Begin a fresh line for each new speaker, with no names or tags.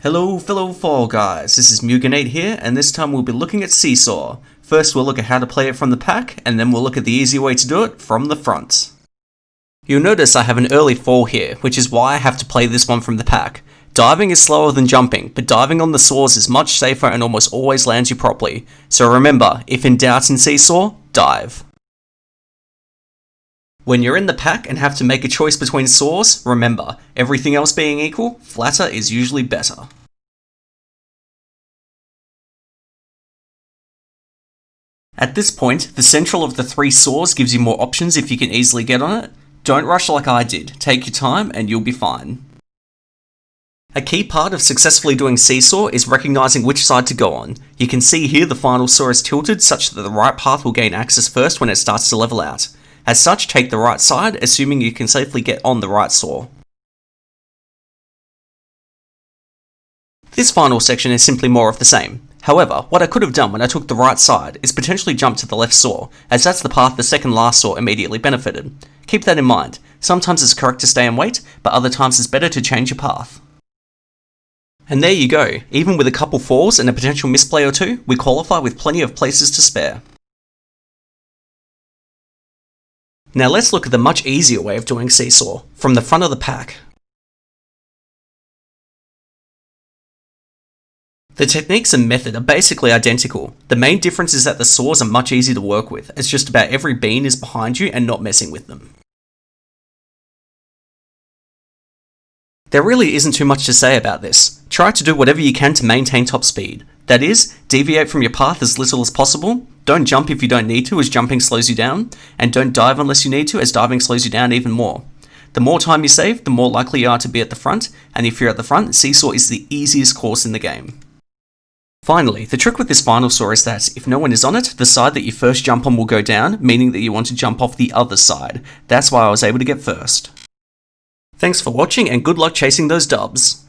Hello fellow Fall Guys, this is Muganate here, and this time we'll be looking at Seesaw. First we'll look at how to play it from the pack, and then we'll look at the easy way to do it from the front. You'll notice I have an early fall here, which is why I have to play this one from the pack. Diving is slower than jumping, but diving on the saws is much safer and almost always lands you properly. So remember, if in doubt in Seesaw, dive. When you're in the pack and have to make a choice between saws, remember, everything else being equal, flatter is usually better. At this point, the central of the three saws gives you more options if you can easily get on it. Don't rush like I did, take your time and you'll be fine. A key part of successfully doing Seesaw is recognising which side to go on. You can see here the final saw is tilted such that the right path will gain access first when it starts to level out. As such, take the right side, assuming you can safely get on the right saw. This final section is simply more of the same. However, what I could have done when I took the right side is potentially jump to the left saw, as that's the path the second last saw immediately benefited. Keep that in mind. Sometimes it's correct to stay and wait, but other times it's better to change your path. And there you go. Even with a couple falls and a potential misplay or two, we qualify with plenty of places to spare. Now let's look at the much easier way of doing Seesaw, from the front of the pack. The techniques and method are basically identical. The main difference is that the saws are much easier to work with, as just about every bean is behind you and not messing with them. There really isn't too much to say about this. Try to do whatever you can to maintain top speed. That is, deviate from your path as little as possible, don't jump if you don't need to as jumping slows you down, and don't dive unless you need to as diving slows you down even more. The more time you save, the more likely you are to be at the front, and if you're at the front, Seesaw is the easiest course in the game. Finally, the trick with this final saw is that if no one is on it, the side that you first jump on will go down, meaning that you want to jump off the other side. That's why I was able to get first. Thanks for watching and good luck chasing those dubs.